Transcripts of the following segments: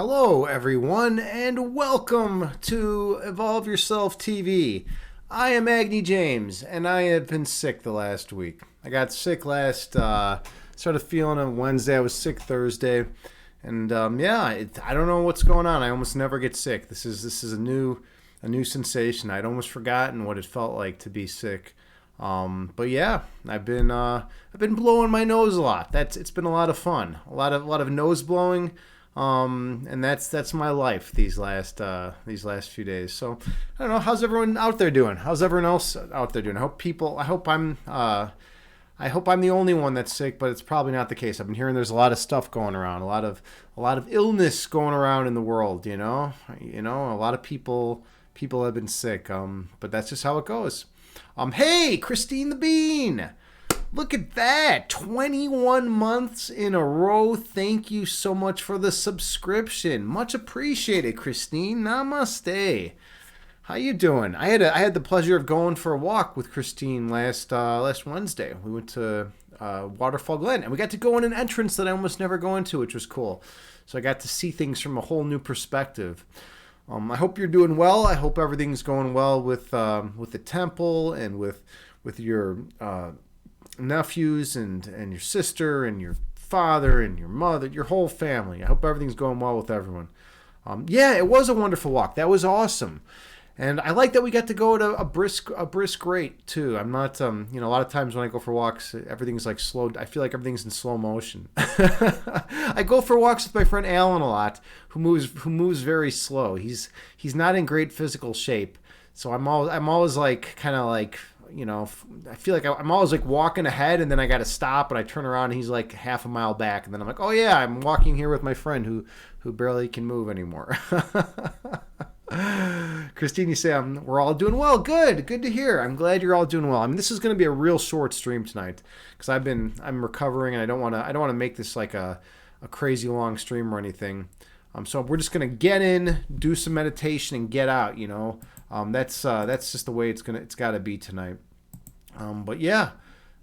Hello, everyone, and welcome to Evolve Yourself TV. I am Agni James, and I have been sick the last week. I got sick started feeling on Wednesday. I was sick Thursday, and I don't know what's going on. I almost never get sick. This is a new sensation. I'd almost forgotten what it felt like to be sick. But yeah, I've been blowing my nose a lot. It's been a lot of fun. A lot of nose blowing. And that's my life these last few days. So I don't know, how's everyone out there doing? How's everyone else out there doing? I hope I'm the only one that's sick, but it's probably not the case. I've been hearing there's a lot of stuff going around, a lot of illness going around in the world. A lot of people have been sick. But that's just how it goes. Hey, Christine the Bean. Look at that. 21 months in a row. Thank you so much for the subscription. Much appreciated, Christine. Namaste. How you doing? I had the pleasure of going for a walk with Christine last Wednesday. We went to Waterfall Glen, and we got to go in an entrance that I almost never go into, which was cool. So I got to see things from a whole new perspective. I hope you're doing well. I hope everything's going well with the temple and with your nephews and your sister and your father and your mother, your whole family. I hope everything's going well with everyone. It was a wonderful walk. That was awesome. And I like that we got to go at a brisk rate too. I'm not, a lot of times when I go for walks, everything's like slow. I feel like everything's in slow motion. I go for walks with my friend Alan a lot, who moves very slow. He's not in great physical shape. So I'm always like, kind of like, I feel like I'm always like walking ahead, and then I got to stop, and I turn around and he's like half a mile back, and then I'm like, oh yeah, I'm walking here with my friend who barely can move anymore. Christine, you say we're all doing well. Good to hear. I'm glad you're all doing well. I mean, this is going to be a real short stream tonight because I'm recovering, and I don't want to make this like a crazy long stream or anything. So we're just going to get in, do some meditation, and get out. That's just the way it's got to be tonight. But yeah,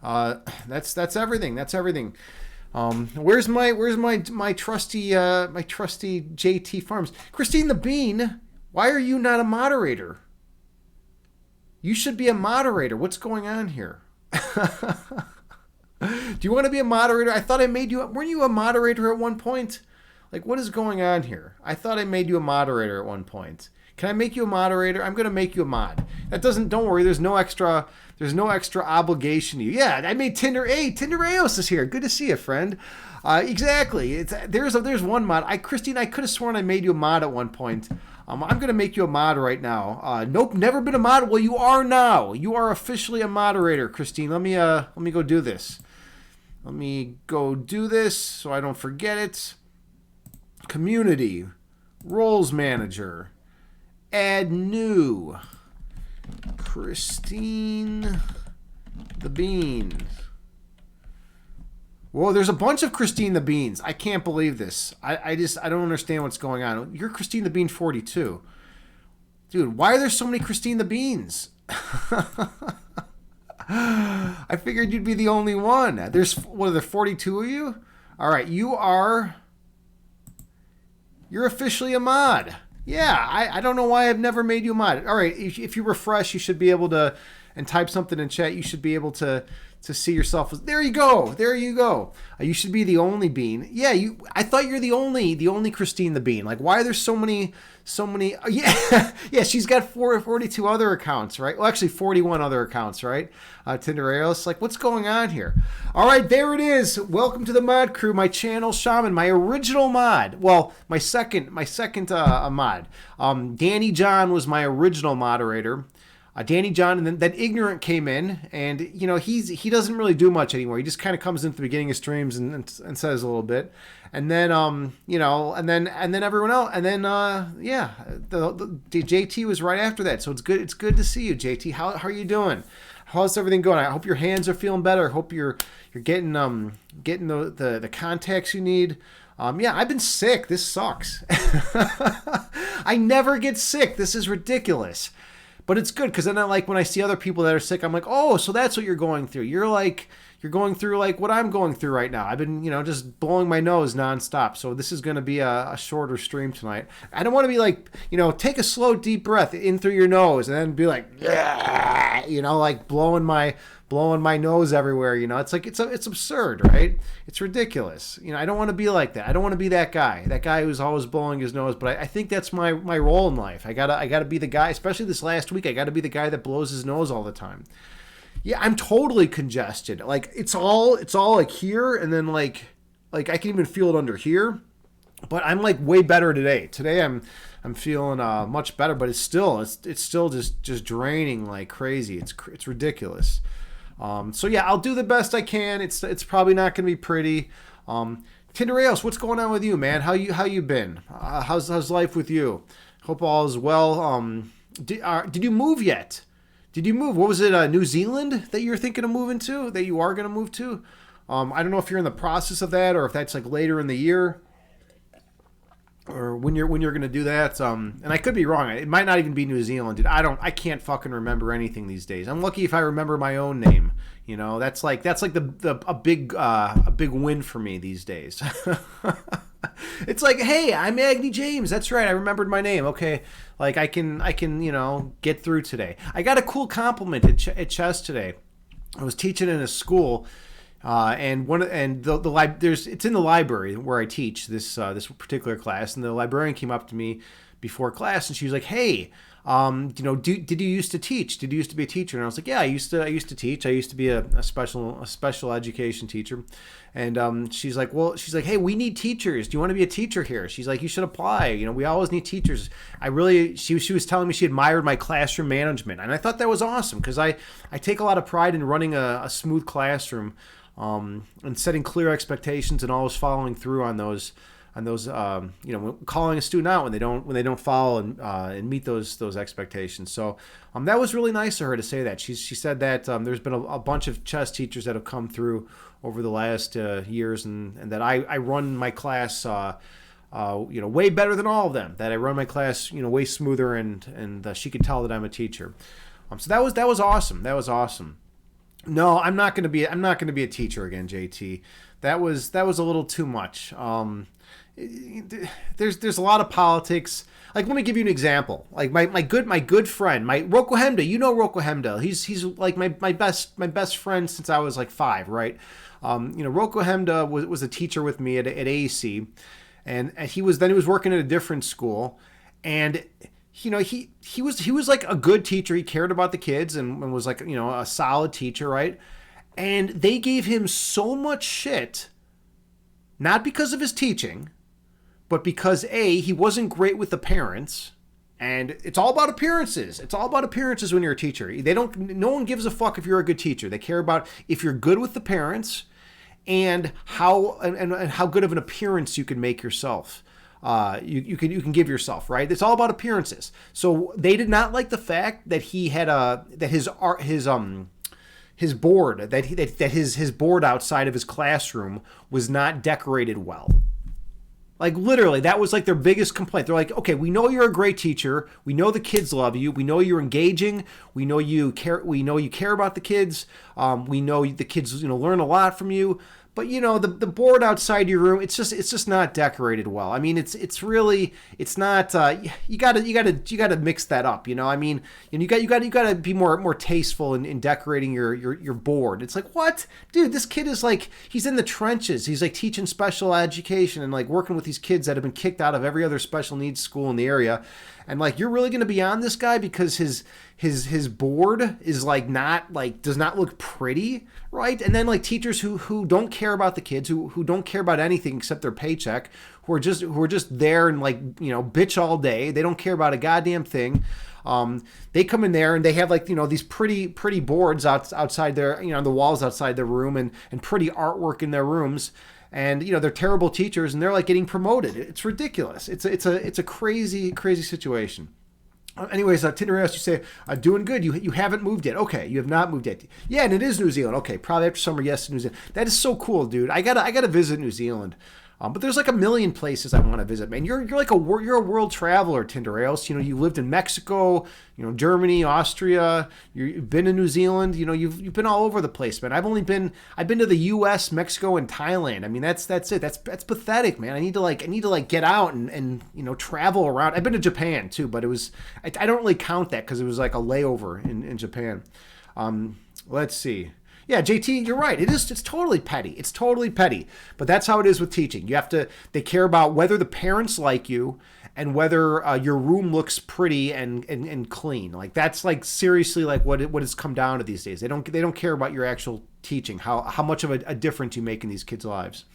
that's everything. That's everything. Where's my trusty JT Farms? Christine the Bean, why are you not a moderator? You should be a moderator. What's going on here? Do you want to be a moderator? I thought I made you. Weren't you a moderator at one point? Like, what is going on here? I thought I made you a moderator at one point. Can I make you a moderator? I'm going to make you a mod. Don't worry, there's no extra obligation to you. Yeah, I made Tinder. Hey, Tindereos is here. Good to see you, friend. Exactly. There's one mod. Christine, I could have sworn I made you a mod at one point. I'm going to make you a mod right now. Nope, never been a mod. Well, you are now. You are officially a moderator, Christine. Let me go do this. Let me go do this so I don't forget it. Community, roles manager, add new, Christine the Bean. Whoa, there's a bunch of Christine the Beans. I can't believe this. I don't understand what's going on. You're Christine the Bean 42. Dude, why are there so many Christine the Beans? I figured you'd be the only one. Are there 42 of you? All right, you're officially a mod. Yeah, I don't know why I've never made you a mod. All right, if you refresh, you should be able to, and type something in chat, you should be able to see yourself. There you go. You should be the only Bean. Yeah, I thought you're the only Christine the Bean. Like, why are there so many? Yeah, she's got 42 other accounts, right? Well, actually 41 other accounts, right? Tindereos. Like, what's going on here? All right, there it is. Welcome to the mod crew, my channel shaman, my original mod. Well, my second mod. Danny John was my original moderator. Danny John, and then that Ignorant came in, and he doesn't really do much anymore. He just kind of comes in at the beginning of streams and says a little bit, and then and then everyone else, and then the JT was right after that. So it's good. It's good to see you, JT. How are you doing? How's everything going? I hope your hands are feeling better. I hope you're getting the contacts you need. I've been sick. This sucks. I never get sick. This is ridiculous. But it's good because then when I see other people that are sick, I'm like, oh, so that's what you're going through. You're you're going through like what I'm going through right now. I've been, just blowing my nose nonstop. So this is going to be a shorter stream tonight. I don't want to be like, take a slow, deep breath in through your nose and then be like, yeah, like blowing my nose everywhere. It's like, it's absurd, right? It's ridiculous. I don't want to be like that. I don't want to be that guy who's always blowing his nose. But I think that's my role in life. I gotta be the guy, especially this last week. I gotta be the guy that blows his nose all the time. Yeah, I'm totally congested. Like it's all like here, and then like I can even feel it under here. But I'm like way better today. Today I'm feeling much better, but it's still just draining like crazy. It's ridiculous. So yeah, I'll do the best I can. It's probably not going to be pretty. Tindereos, what's going on with you, man? How you been? How's life with you? Hope all is well. Did you move yet? Did you move? What was it? New Zealand that you're thinking of moving to? That you are going to move to? I don't know if you're in the process of that or if that's like later in the year, or when you're going to do that. And I could be wrong. It might not even be New Zealand, dude. I can't fucking remember anything these days. I'm lucky if I remember my own name. That's like a big win for me these days. It's like, hey, I'm Agni James. That's right. I remembered my name. Okay. Like I can, get through today. I got a cool compliment at chess today. I was teaching in a school, and it's in the library where I teach this particular class, and the librarian came up to me before class, and she was like, "Hey, did you used to teach? Did you used to be a teacher?" And I was like, "Yeah, I used to teach. I used to be a special education teacher." And she's like, "Hey, we need teachers. Do you want to be a teacher here?" She's like, "You should apply. We always need teachers." She was telling me she admired my classroom management, and I thought that was awesome because I take a lot of pride in running a smooth classroom, and setting clear expectations and always following through on those. Calling a student out when they don't follow and meet those expectations. So that was really nice of her to say that. She said that there's been a bunch of chess teachers that have come through over the last years, and that I run my class way better than all of them. That I run my class way smoother, and she could tell that I'm a teacher. So that was awesome. That was awesome. No, I'm not gonna be a teacher again, JT. That was a little too much. There's a lot of politics. Like, let me give you an example. Like my good friend, my Rocco Hemda. Rocco Hemda. He's like my best friend since I was like 5, right? Rocco Hemda was a teacher with me at AEC, and he was working at a different school, and he was like a good teacher. He cared about the kids and was like a solid teacher, right? And they gave him so much shit, not because of his teaching, but because he wasn't great with the parents, and it's all about appearances. It's all about appearances when you're a teacher. No one gives a fuck if you're a good teacher. They care about if you're good with the parents and how good of an appearance you can make yourself. You can give yourself, right? It's all about appearances. So they did not like the fact that he had his board his board outside of his classroom was not decorated well. Like, literally, that was like their biggest complaint. They're like, okay, we know you're a great teacher. We know the kids love you. We know you're engaging. We know you care. We know you care about the kids. We know the kids, learn a lot from you. But the board outside your room, it's just not decorated well. I mean, it's not. You gotta mix that up. I mean, you gotta be more tasteful in decorating your board. It's like, what, dude? This kid is like, he's in the trenches. He's like teaching special education and like working with these kids that have been kicked out of every other special needs school in the area. And like, you're really gonna be on this guy because his board is like does not look pretty, right? And then like teachers who don't care about the kids, who don't care about anything except their paycheck, who are just there and like bitch all day. They don't care about a goddamn thing. They come in there and they have like these pretty boards outside their the walls outside their room and pretty artwork in their rooms. And they're terrible teachers, and they're like getting promoted. It's ridiculous. It's a crazy situation. Anyways, Tindereos, you say doing good. You haven't moved yet. Okay, you have not moved yet. Yeah, and it is New Zealand. Okay, probably after summer. Yes, New Zealand. That is so cool, dude. I gotta visit New Zealand. But there's like a million places I want to visit, man. You're like you're a world traveler, Tindereos. You know, you lived in Mexico, Germany, Austria. You've been to New Zealand. You've been all over the place, man. I've been to the U.S., Mexico, and Thailand. I mean, that's it. That's pathetic, man. I need to like get out and travel around. I've been to Japan too, but I don't really count that because it was like a layover in Japan. Let's see. Yeah, JT, you're right. It's totally petty. It's totally petty. But that's how it is with teaching. They care about whether the parents like you and whether your room looks pretty and clean. Like that's like seriously like what it's come down to these days. They don't care about your actual teaching, how much of a difference you make in these kids' lives.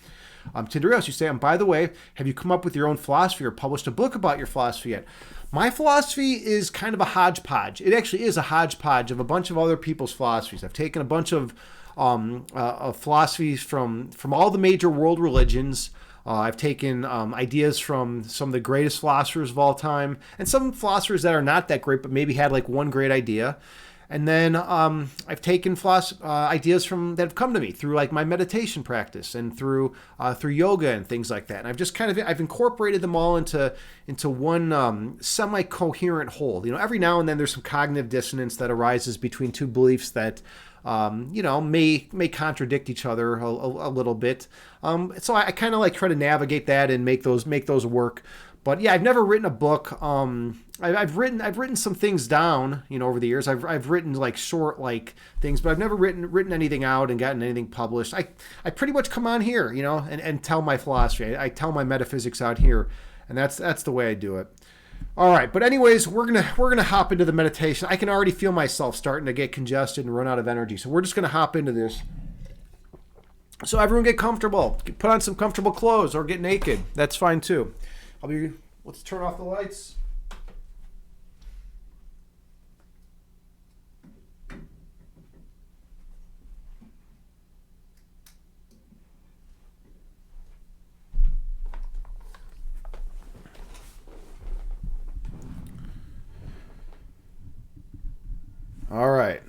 Tinderios, you say, by the way, have you come up with your own philosophy or published a book about your philosophy yet? My philosophy is kind of a hodgepodge. It actually is a hodgepodge of a bunch of other people's philosophies. I've taken a bunch of philosophies from all the major world religions. I've taken ideas from some of the greatest philosophers of all time and some philosophers that are not that great but maybe had like one great idea. And then I've taken ideas that have come to me through like my meditation practice and through yoga and things like that. And I've incorporated them all into one semi-coherent whole. Every now and then there's some cognitive dissonance that arises between two beliefs that may contradict each other a little bit. So I kind of like try to navigate that and make those work. But yeah, I've never written a book. I've written some things down, over the years. I've written like short like things, but I've never written anything out and gotten anything published. I pretty much come on here, and tell my philosophy. I tell my metaphysics out here, and that's the way I do it. All right, but anyways, we're gonna hop into the meditation. I can already feel myself starting to get congested and run out of energy, so we're just gonna hop into this. So everyone get comfortable. Put on some comfortable clothes or get naked. That's fine too. Let's turn off the lights. All right.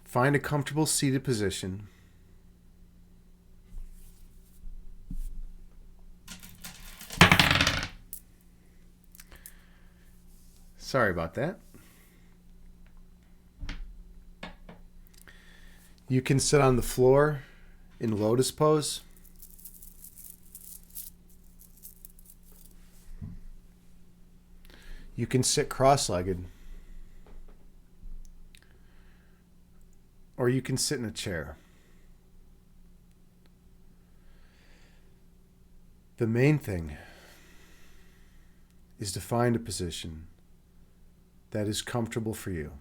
Find a comfortable seated position. Sorry about that. You can sit on the floor in lotus pose. You can sit cross-legged. Or you can sit in a chair. The main thing is to find a position that is comfortable for you.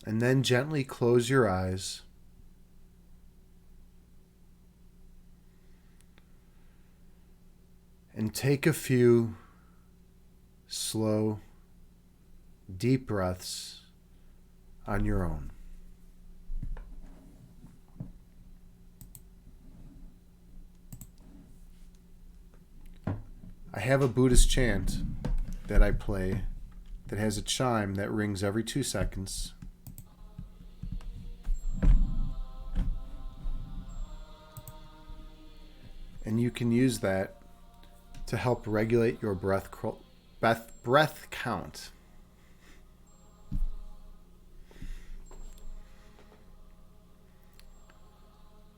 And then gently close your eyes. And take a few slow, deep breaths on your own. I have a Buddhist chant that I play that has a chime that rings every 2 seconds. And you can use that to help regulate your breath count.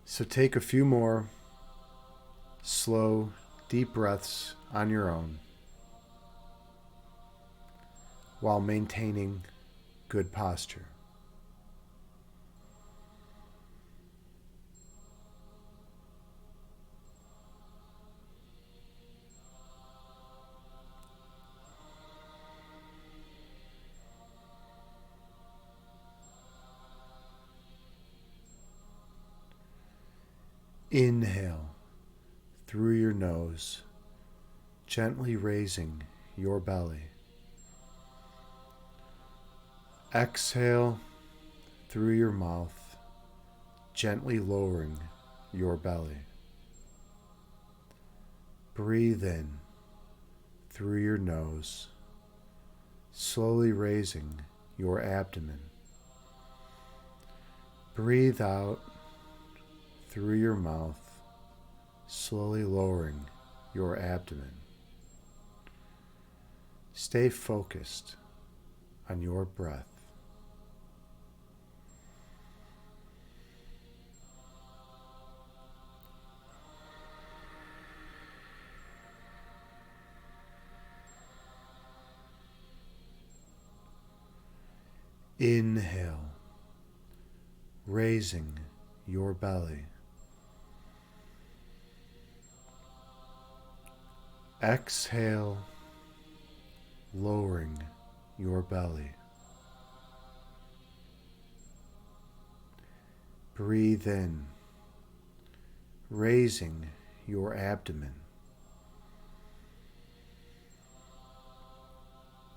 So take a few more slow, deep breaths on your own while maintaining good posture. Inhale through your nose, gently raising your belly. Exhale through your mouth, gently lowering your belly. Breathe in through your nose, slowly raising your abdomen. Breathe out through your mouth, slowly lowering your abdomen. Stay focused on your breath. Inhale, raising your belly. Exhale, lowering your belly. Breathe in, raising your abdomen.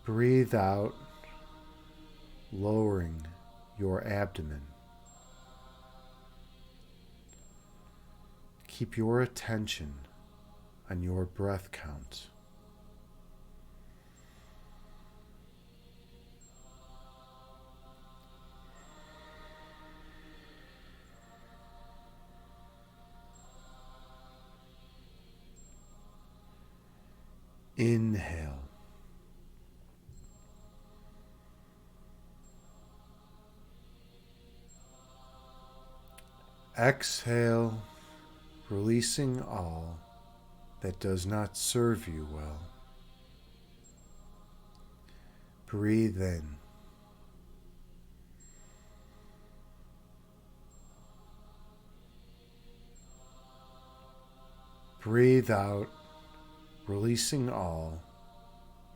Breathe out, lowering your abdomen. Keep your attention on your breath count. Inhale. Exhale, releasing all that does not serve you well. Breathe in. Breathe out, releasing all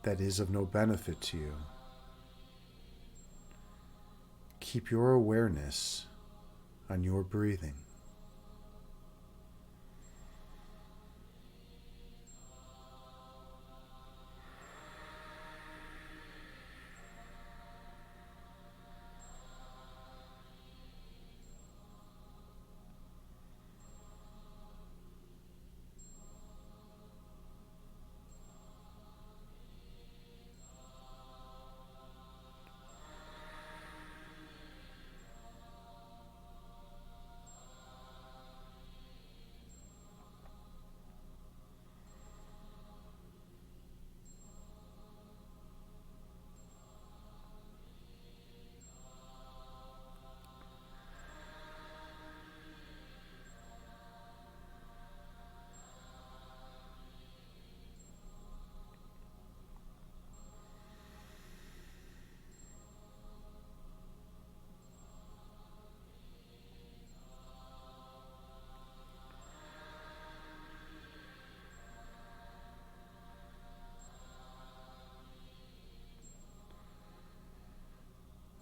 that is of no benefit to you. Keep your awareness on your breathing.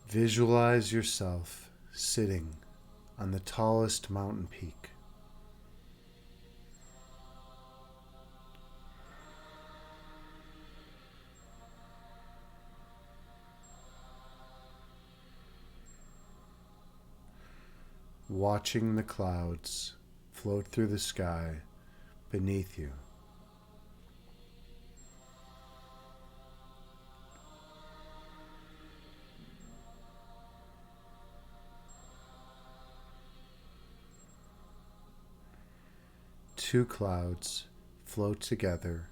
Visualize yourself sitting on the tallest mountain peak. Watching the clouds float through the sky beneath you. Two clouds float together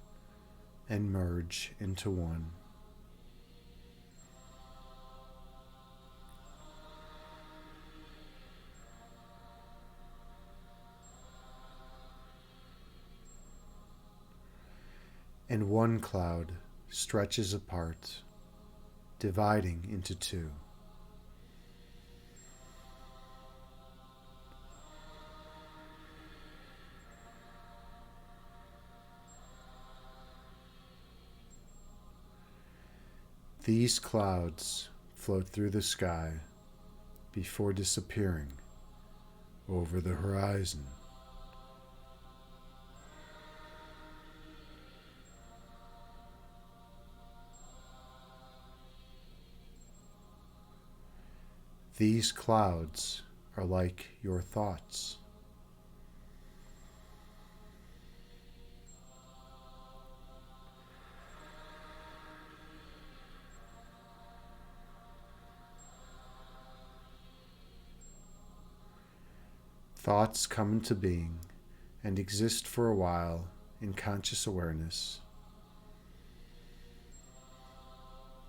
and merge into one. And one cloud stretches apart, dividing into two. These clouds float through the sky before disappearing over the horizon. These clouds are like your thoughts. Thoughts come into being and exist for a while in conscious awareness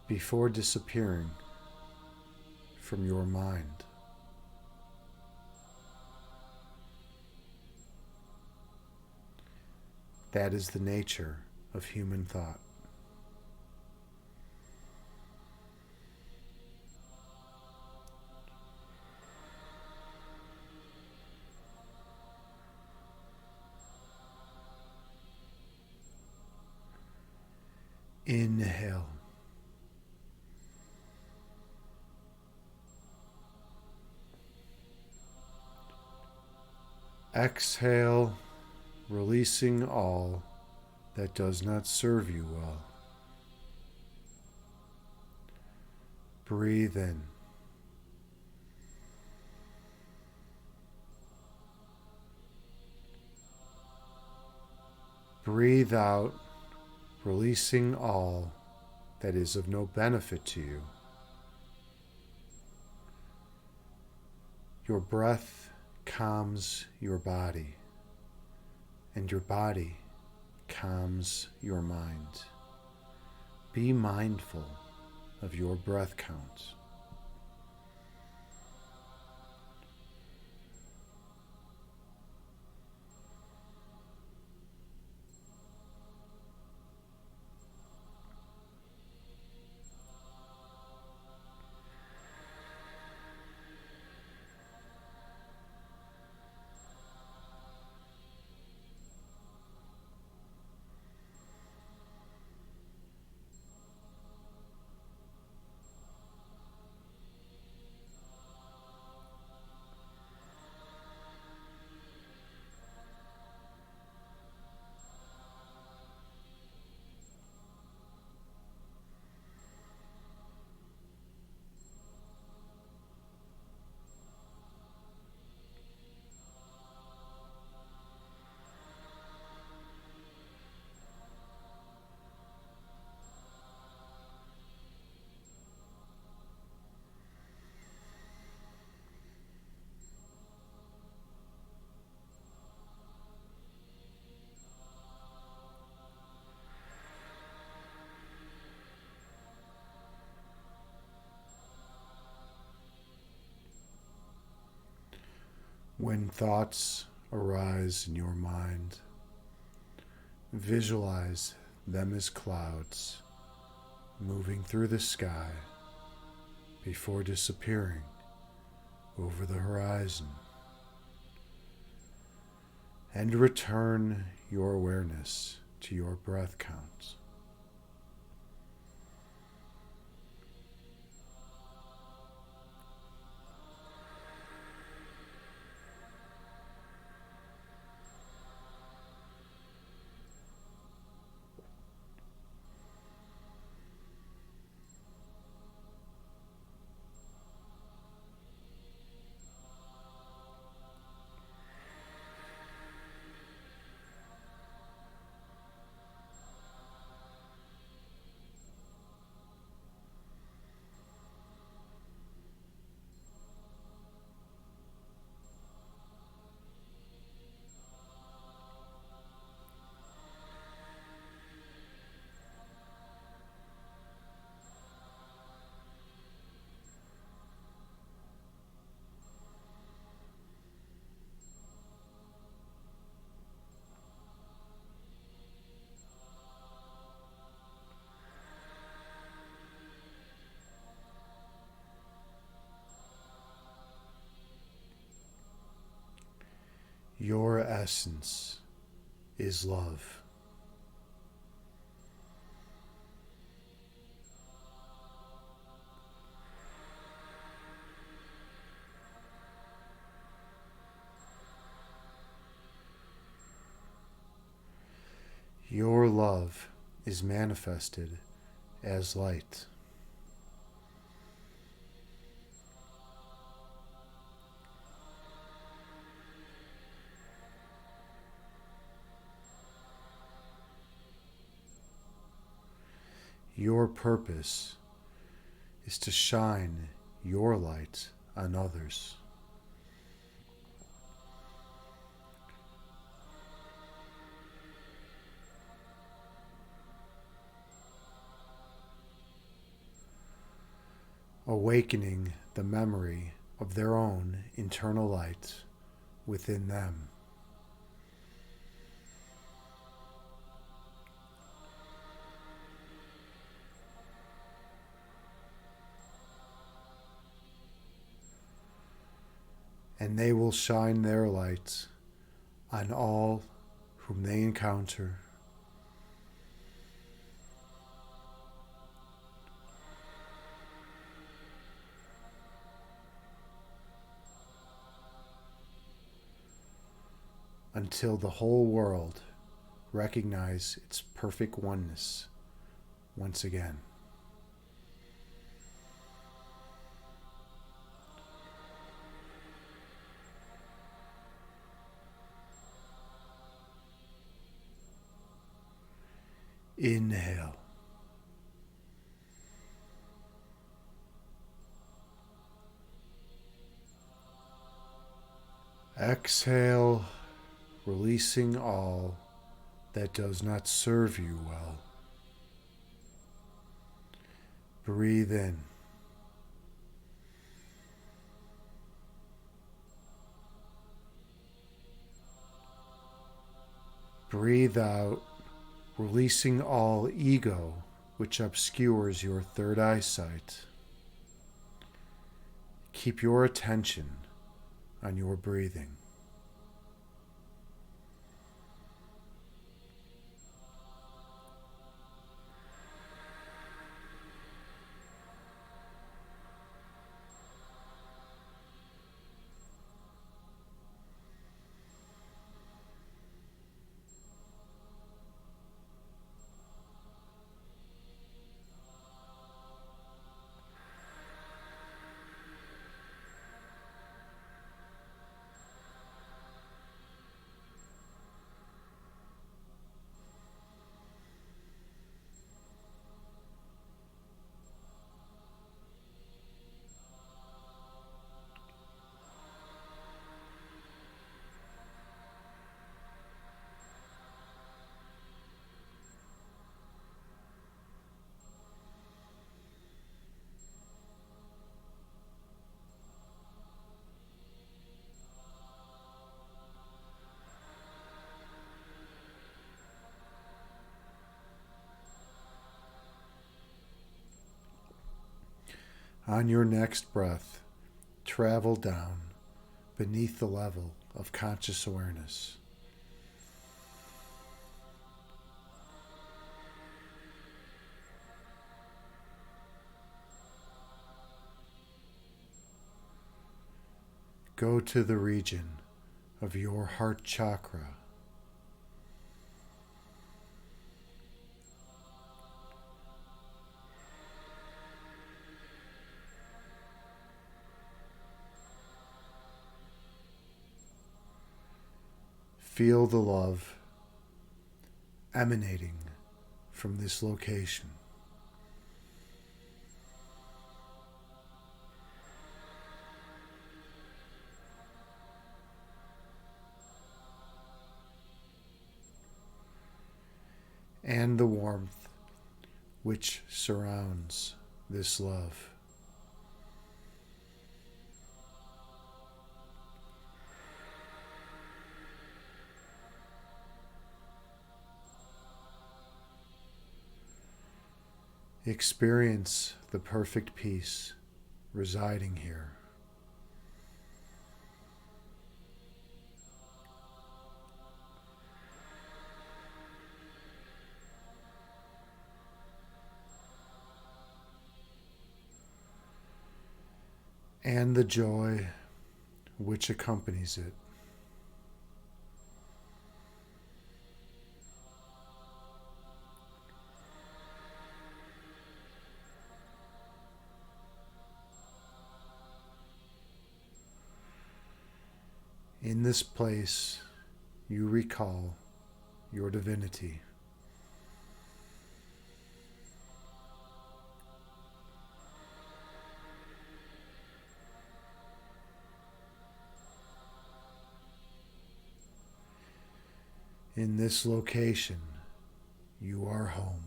before disappearing from your mind. That is the nature of human thought. Inhale. Exhale, releasing all that does not serve you well. Breathe in. Breathe out, releasing all that is of no benefit to you. Your breath calms your body, and your body calms your mind. Be mindful of your breath count. When thoughts arise in your mind, visualize them as clouds moving through the sky before disappearing over the horizon, and return your awareness to your breath count. Your essence is love. Your love is manifested as light. Your purpose is to shine your light on others. awakening the memory of their own internal light within them. And they will shine their light on all whom they encounter. Until the whole world recognize its perfect oneness once again. Inhale. Exhale, releasing all that does not serve you well. Breathe in. Breathe out, releasing all ego which obscures your third eyesight. Keep your attention on your breathing. On your next breath, travel down beneath the level of conscious awareness. Go to the region of your heart chakra. Feel the love emanating from this location. And the warmth which surrounds this love. Experience the perfect peace residing here. And the joy which accompanies it. In this place, you recall your divinity. In this location, you are home.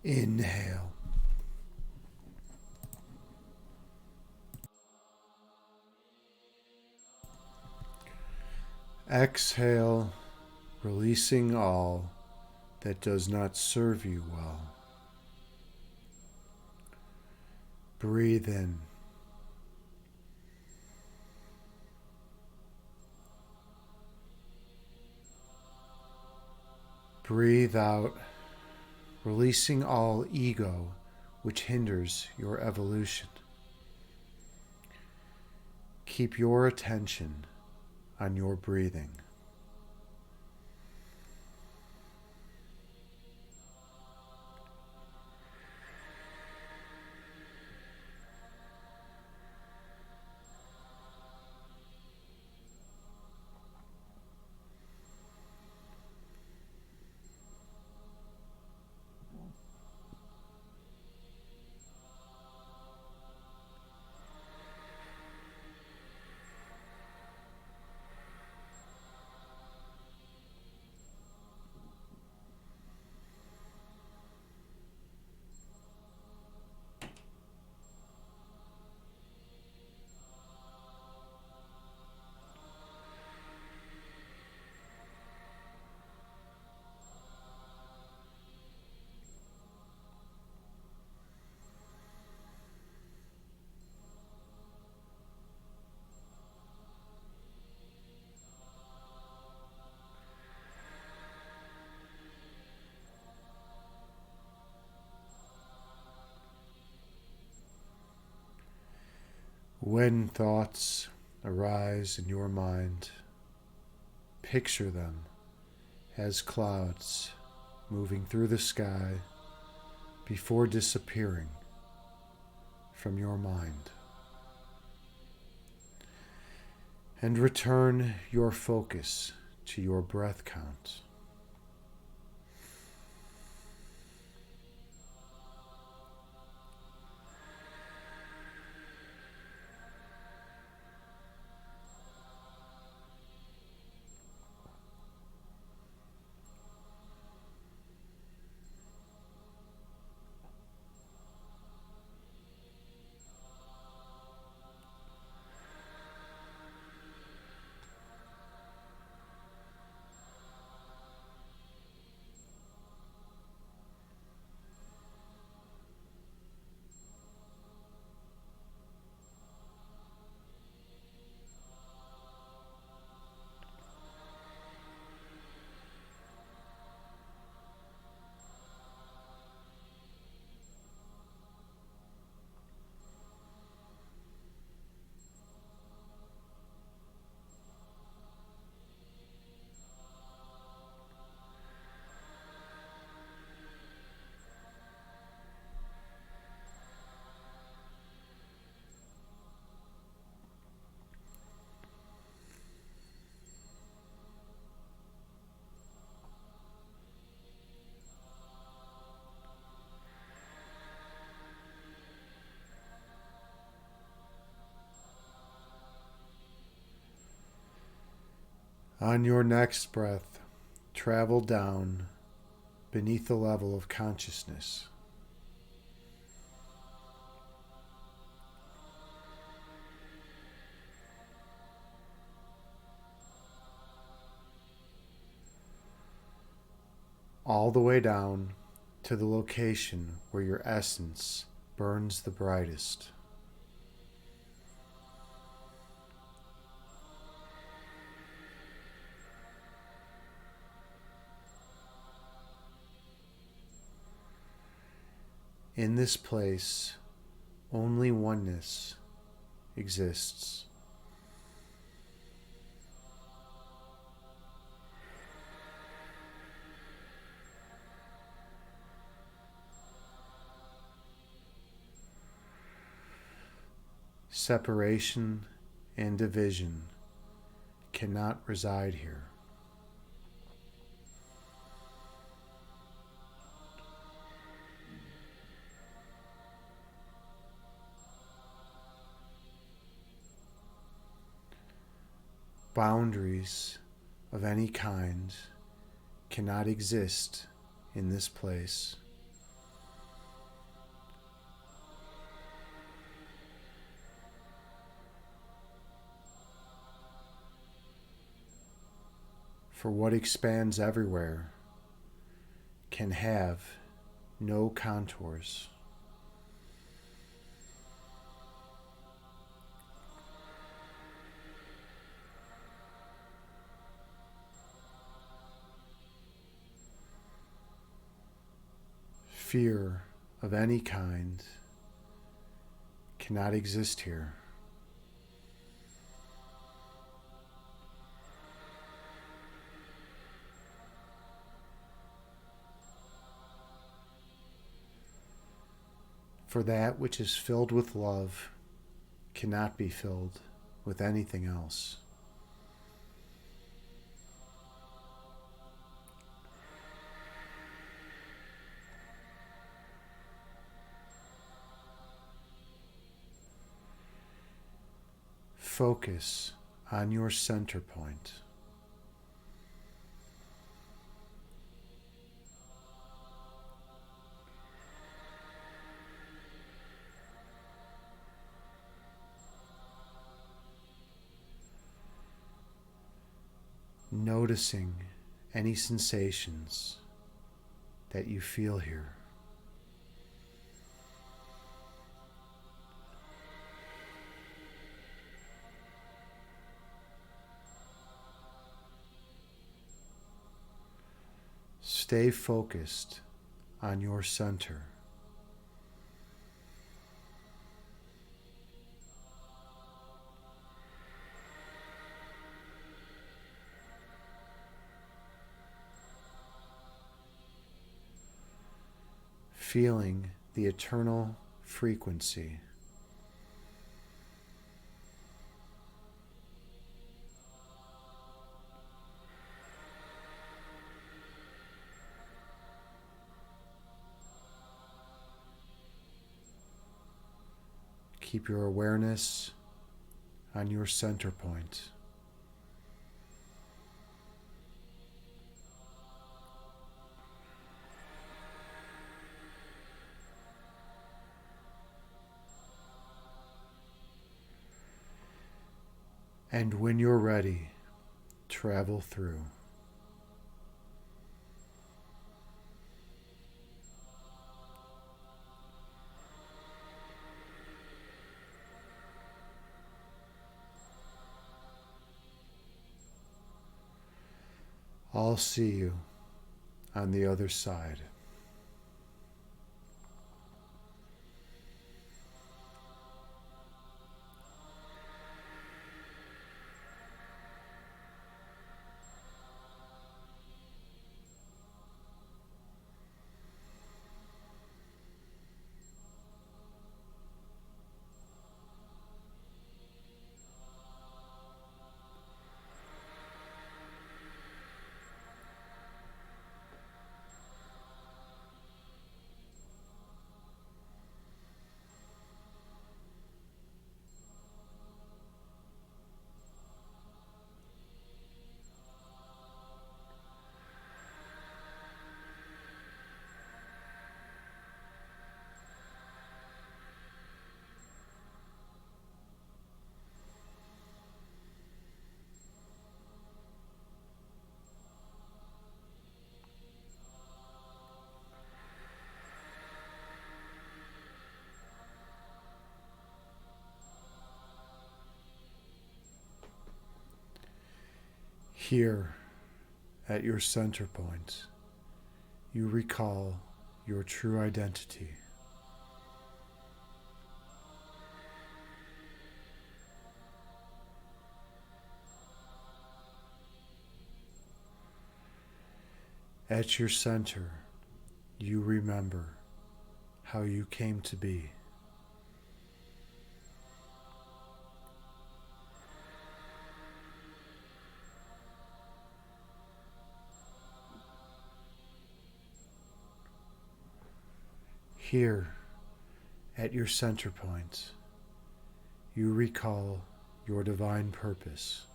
Inhale. Exhale, releasing all that does not serve you well. Breathe in. Breathe out, releasing all ego which hinders your evolution. Keep your attention on your breathing. When thoughts arise in your mind, picture them as clouds moving through the sky before disappearing from your mind. And return your focus to your breath count. On your next breath, travel down beneath the level of consciousness. All the way down to the location where your essence burns the brightest. In this place, only oneness exists. Separation and division cannot reside here. Boundaries of any kind cannot exist in this place. For what expands everywhere can have no contours. Fear of any kind cannot exist here. For that which is filled with love cannot be filled with anything else. Focus on your center point. Noticing any sensations that you feel here. Stay focused on your center. Feeling the eternal frequency. Keep your awareness on your center point. And when you're ready, travel through. I'll see you on the other side. Here, at your center point, you recall your true identity. At your center, you remember how you came to be. Here, at your center point, you recall your divine purpose.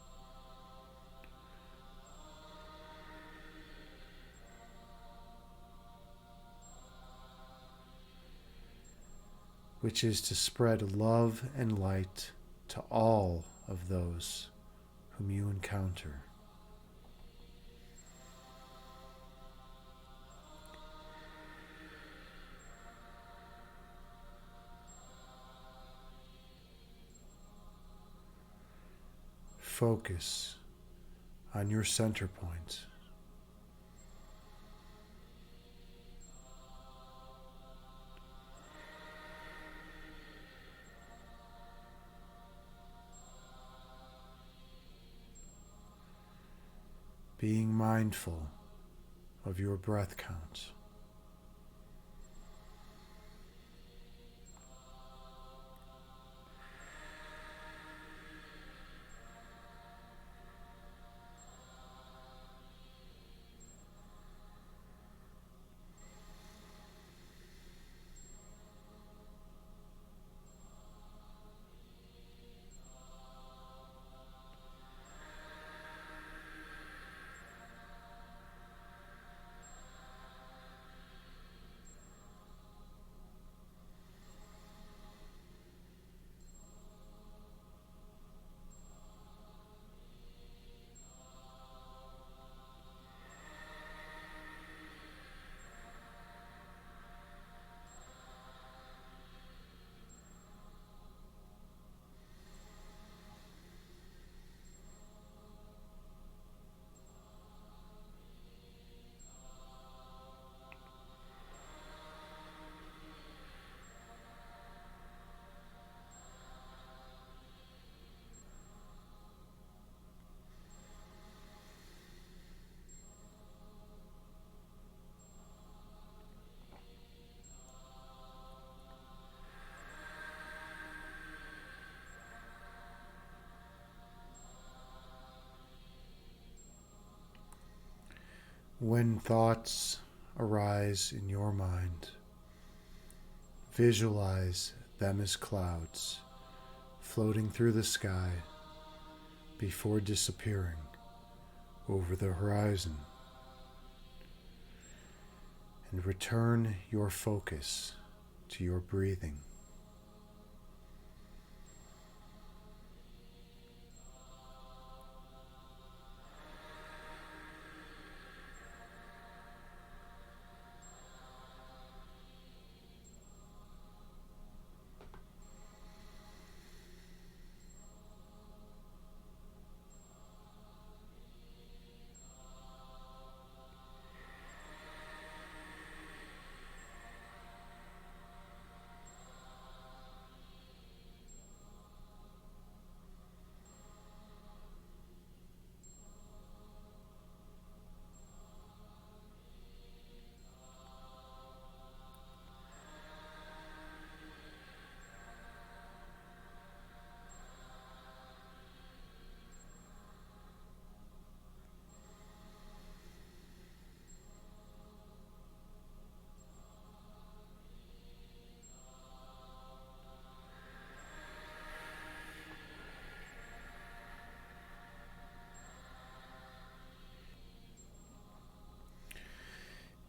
Which is to spread love and light to all of those whom you encounter. focus on your center point. Being mindful of your breath count. When thoughts arise in your mind, visualize them as clouds floating through the sky before disappearing over the horizon. And return your focus to your breathing.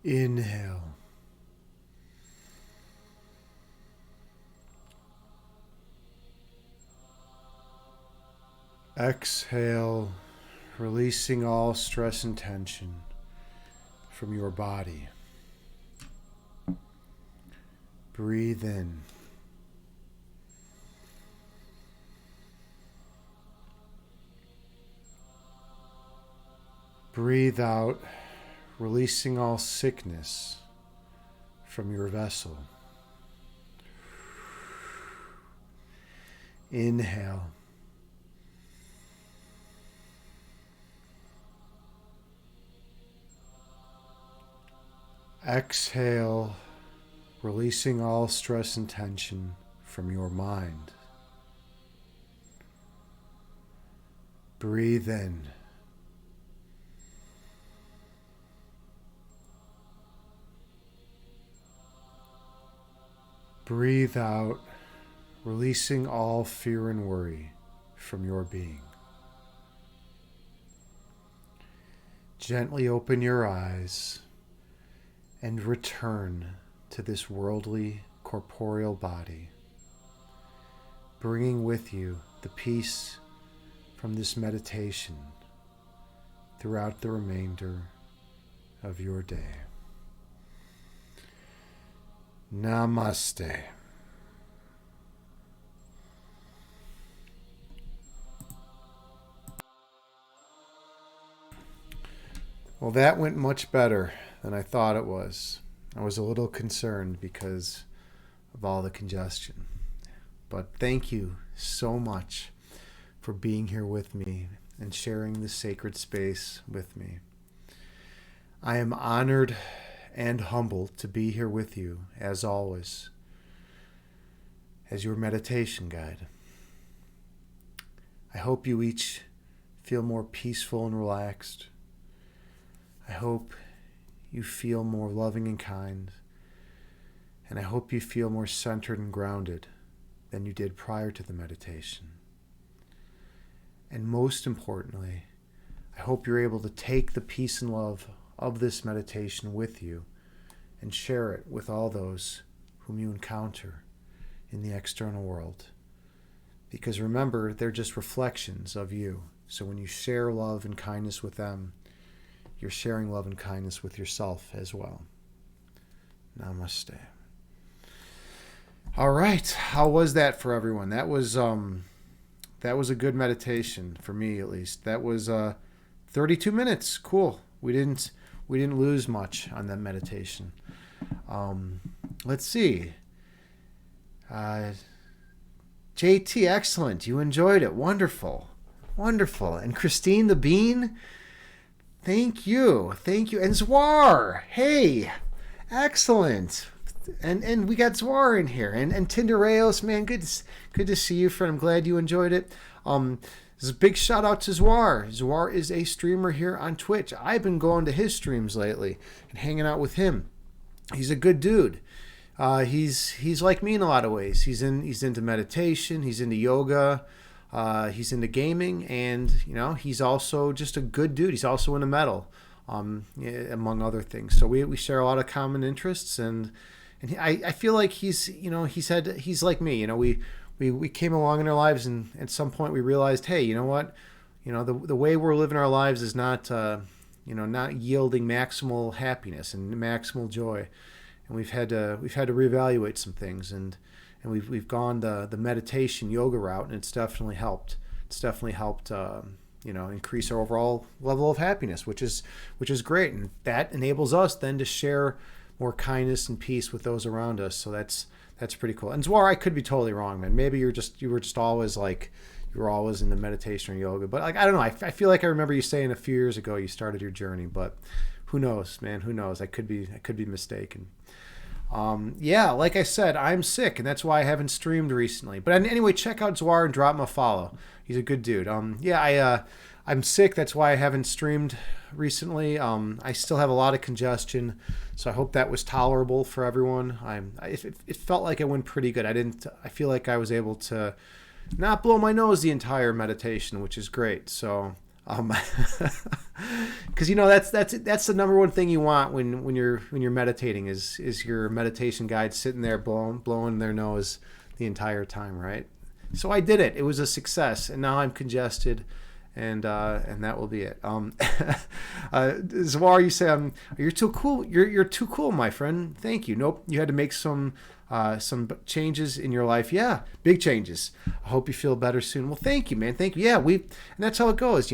Inhale. Exhale, releasing all stress and tension from your body. Breathe in. Breathe out, releasing all sickness from your vessel. Inhale. Exhale, releasing all stress and tension from your mind. Breathe in. Breathe out, releasing all fear and worry from your being. Gently open your eyes and return to this worldly, corporeal body, bringing with you the peace from this meditation throughout the remainder of your day. Namaste. Well, that went much better than I thought it was. I was a little concerned because of all the congestion. But thank you so much for being here with me and sharing this sacred space with me. I am honored and humbled to be here with you, as always, as your meditation guide. I hope you each feel more peaceful and relaxed. I hope you feel more loving and kind. And I hope you feel more centered and grounded than you did prior to the meditation. And most importantly, I hope you're able to take the peace and love of this meditation with you and share it with all those whom you encounter in the external world. Because remember, they're just reflections of you. So when you share love and kindness with them, you're sharing love and kindness with yourself as well. Namaste. All right, how was that for everyone? That was a good meditation for me, at least. That was 32 minutes. Cool. We didn't lose much on that meditation. Let's see. JT, excellent. You enjoyed it. Wonderful. Wonderful. And Christine the Bean, thank you. Thank you. And Zwar, hey, excellent. And we got Zwar in here. And Tindereos, man, good to see you, friend. I'm glad you enjoyed it. This is a big shout out to Zwar. Zwar is a streamer here on Twitch. I've been going to his streams lately and hanging out with him. He's a good dude. He's like me in a lot of ways. He's into meditation. He's into yoga. He's into gaming, and he's also just a good dude. He's also into metal, among other things. So we share a lot of common interests, and I feel like he's like me. We came along in our lives, and at some point we realized, hey, you know what? The way we're living our lives is not not yielding maximal happiness and maximal joy. And we've had to reevaluate some things, and we've gone the meditation yoga route, and it's definitely helped. It's definitely helped increase our overall level of happiness, which is great, and that enables us then to share more kindness and peace with those around us. So that's pretty cool. And Zwar, I could be totally wrong, man. Maybe you were just always like, you were always into meditation or yoga, but like, I don't know. I feel like I remember you saying a few years ago you started your journey, but who knows, man? Who knows? I could be mistaken. Like I said, I'm sick, and that's why I haven't streamed recently. But anyway, check out Zwar and drop him a follow. He's a good dude. I'm sick. That's why I haven't streamed recently. I still have a lot of congestion, so I hope that was tolerable for everyone. It felt like it went pretty good. I feel like I was able to not blow my nose the entire meditation, which is great. So, because that's the number one thing you want when you're meditating is your meditation guide sitting there blowing their nose the entire time, right? So I did it. It was a success, and now I'm congested, and that will be it. Zwar, you say you're too cool. You're too cool, my friend. Thank you. Nope, you had to make some changes in your life. Yeah, big changes. I hope you feel better soon. Well, thank you, man. Thank you. Yeah, and that's how it goes.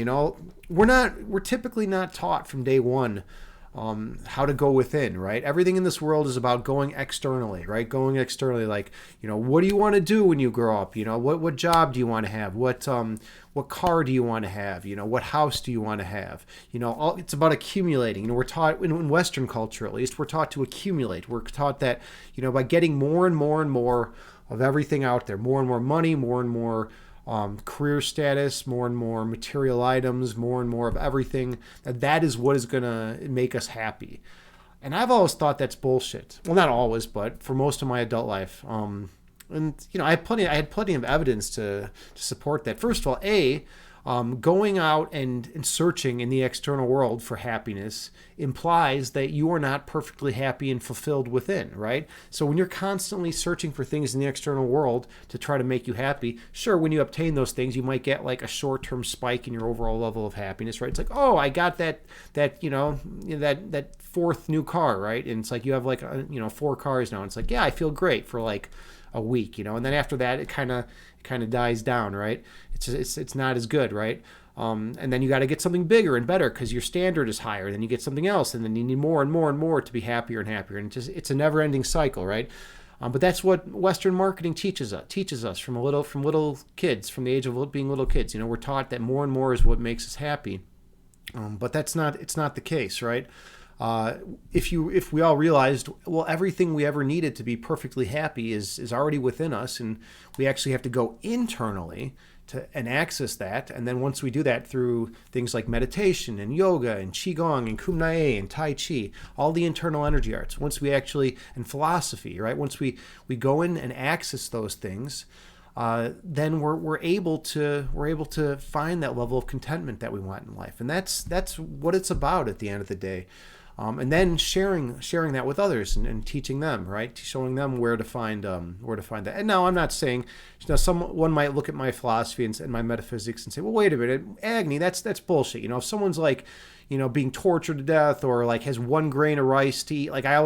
We're typically not taught from day one how to go within, right? Everything in this world is about going externally, right? Going externally, like, what do you want to do when you grow up? What job do you want to have? What car do you want to have? What house do you want to have? It's about accumulating. We're taught in Western culture, at least, we're taught to accumulate. We're taught that, by getting more and more and more of everything out there, more and more money, more and more career status, more and more material items, more and more of everything, that is what is going to make us happy. And I've always thought that's bullshit. Well, not always, but for most of my adult life. I had plenty of evidence to support that. First of all, going out and searching in the external world for happiness implies that you are not perfectly happy and fulfilled within, right? So when you're constantly searching for things in the external world to try to make you happy, sure, when you obtain those things, you might get like a short-term spike in your overall level of happiness, right? It's like, oh, I got that fourth new car, right? And it's like you have like 4 cars now. And it's like, yeah, I feel great for like a week, and then after that it kind of dies down, right? It's not as good, right? And then you got to get something bigger and better because your standard is higher. Then you get something else, and then you need more and more and more to be happier and happier. And it's a never-ending cycle, right? But that's what Western marketing teaches us from little kids, from the age of being little kids. We're taught that more and more is what makes us happy. But it's not the case, right? If we all realized, well, everything we ever needed to be perfectly happy is already within us, and we actually have to go internally and access that. And then once we do that through things like meditation and yoga and qigong and kumnae and tai chi, all the internal energy arts, and philosophy, right? Once we go in and access those things, then we're able to find that level of contentment that we want in life. And that's what it's about at the end of the day. And then sharing that with others and teaching them, right? Showing them where to find that. And now I'm not saying, someone might look at my philosophy and my metaphysics and say, well, wait a minute, Agni, that's bullshit. If someone's like, being tortured to death or like has 1 grain of rice to eat, like I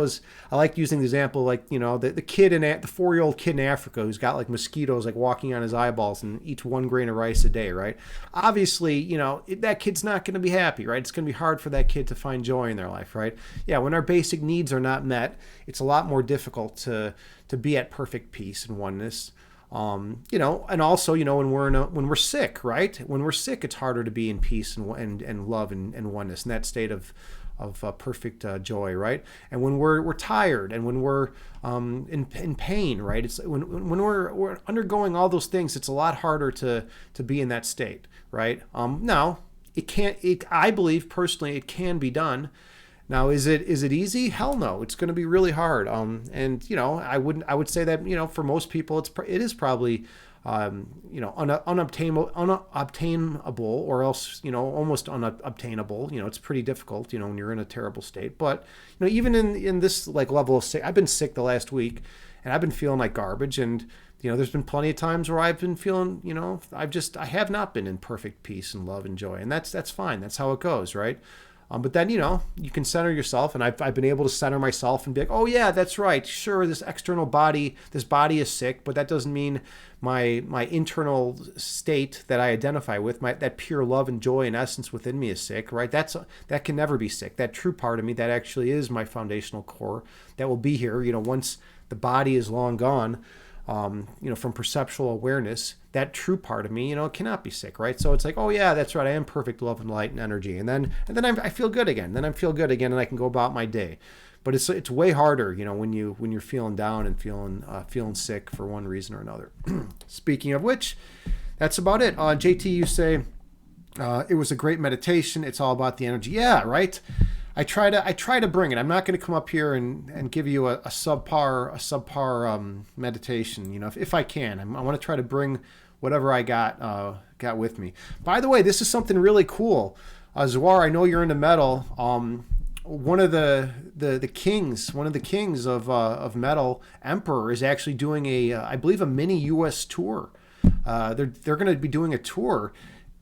like using the example, like, the 4-year-old kid in Africa who's got like mosquitoes like walking on his eyeballs and eats 1 grain of rice a day, right? Obviously, that kid's not going to be happy, right? It's going to be hard for that kid to find joy in their life, right? Yeah, when our basic needs are not met, it's a lot more difficult to be at perfect peace and oneness. And also, when we're sick, right? When we're sick, it's harder to be in peace and love and oneness in that state of perfect joy, right? And when we're tired and when we're in pain, right? It's when we're undergoing all those things, it's a lot harder to be in that state, right? Now I believe personally it can be done. Now, is it easy? Hell no. It's going to be really hard. And I would say that, for most people, it is probably, unobtainable, or else, almost unobtainable. It's pretty difficult, when you're in a terrible state. But, even in this like level of sick, I've been sick the last week and I've been feeling like garbage. And, there's been plenty of times where I've been feeling, I have not been in perfect peace and love and joy. And that's fine. That's how it goes, right? But then, you can center yourself, and I've been able to center myself and be like, oh yeah, that's right. Sure, this body is sick, but that doesn't mean my internal state that I identify with, that pure love and joy and essence within me is sick, right? That can never be sick. That true part of me that actually is my foundational core that will be here, once the body is long gone. From perceptual awareness, that true part of me, cannot be sick, right? So it's like, oh yeah, that's right. I am perfect love and light and energy. And then I feel good again. Then I feel good again and I can go about my day. But it's way harder, when you're feeling down and feeling sick for one reason or another. Speaking of which, that's about it. JT, you say, it was a great meditation. It's all about the energy. Yeah, right. I try to bring it. I'm not going to come up here and give you a subpar meditation. If I can, I want to try to bring whatever I got with me. By the way, this is something really cool. Zwar, I know you're into metal. One of the kings of metal, Emperor, is actually doing I believe a mini U.S. tour. They're going to be doing a tour.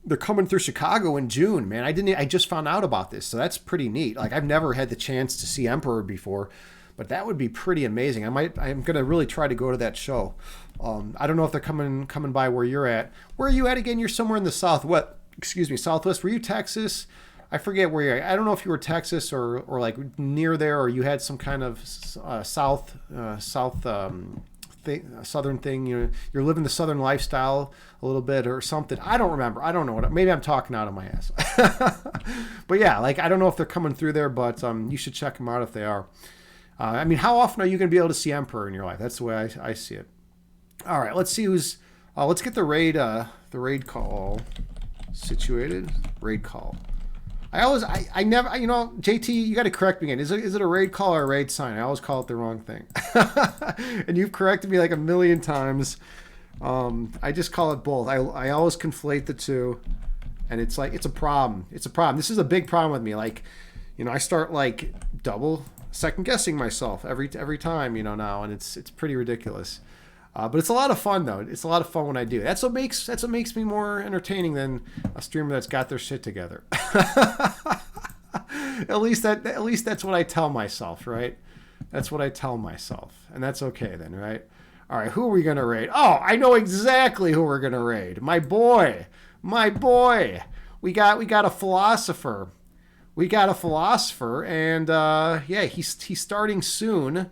They're coming through Chicago in June, man. I just found out about this, so that's pretty neat. Like, I've never had the chance to see Emperor before, but that would be pretty amazing. I'm gonna really try to go to that show. I don't know if they're coming by where you're at. Where are you at again? You're somewhere in the Southwest. Were you Texas? I forget where you're at. I don't know if you were Texas or like near there, or you had some kind of southern thing. You're living the southern lifestyle a little bit or something. I don't remember. I don't know maybe I'm talking out of my ass. But yeah, like, I don't know if they're coming through there, but you should check them out if they are. How often are you going to be able to see Emperor in your life? That's the way I see it. All right, let's see let's get the raid call situated. Raid call. I never, JT, you got to correct me again. Is it a raid call or a raid sign? I always call it the wrong thing. And you've corrected me like a million times. I just call it both. I always conflate the two, and it's like, it's a problem. This is a big problem with me. Like, I start like double second guessing myself every time, now, and it's pretty ridiculous. But it's a lot of fun though. It's a lot of fun when I do. That's what makes me more entertaining than a streamer that's got their shit together. At least that's what I tell myself, right? That's what I tell myself, and that's okay then, right? All right, who are we going to raid? Oh, I know exactly who we're going to raid. My boy. My boy. We got a philosopher. We got a philosopher, and yeah, he's starting soon.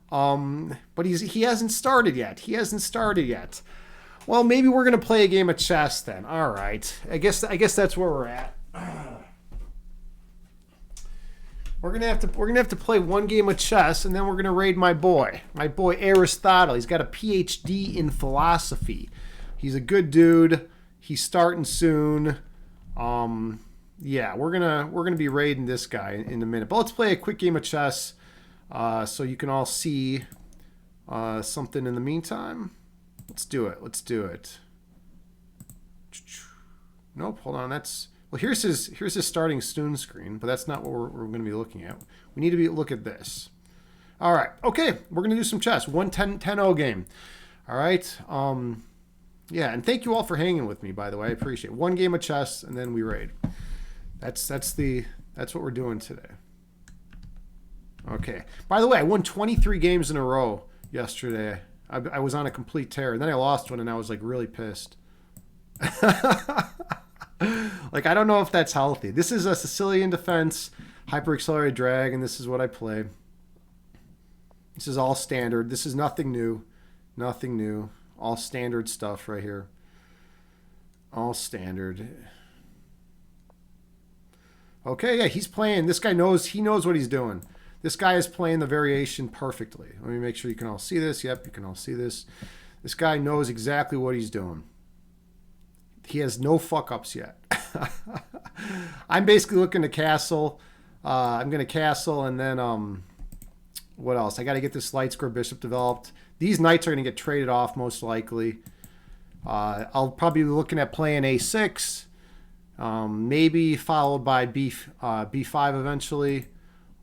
But he hasn't started yet. He hasn't started yet. Well, maybe we're gonna play a game of chess then. All right. I guess that's where we're at. We're gonna have to play one game of chess, and then we're gonna raid my boy Aristotle. He's got a PhD in philosophy. He's a good dude. He's starting soon. Yeah, we're gonna be raiding this guy in a minute. But let's play a quick game of chess, so you can all see something in the meantime. Let's do it. Let's do it. Nope. Hold on. Well. Here's his starting soon screen, but that's not what we're going to be looking at. We need to look at this. All right. Okay. We're going to do some chess. 10-0 game. All right. Yeah, and thank you all for hanging with me. By the way, I appreciate it. One game of chess, and then we raid. That's what we're doing today. Okay. By the way, I won 23 games in a row yesterday. I was on a complete tear, and then I lost one, and I was like really pissed. Like, I don't know if that's healthy. This is a Sicilian defense, hyper accelerated drag, and this is what I play. This is all standard. This is nothing new. Nothing new. All standard stuff right here. All standard. Okay, yeah, he's playing. This guy knows what he's doing. This guy is playing the variation perfectly. Let me make sure you can all see this. Yep, you can all see this. This guy knows exactly what he's doing. He has no fuck-ups yet. I'm basically looking to castle. I'm going to castle, and then what else? I got to get this light square bishop developed. These knights are going to get traded off most likely. I'll probably be looking at playing a6, maybe followed by b5 eventually.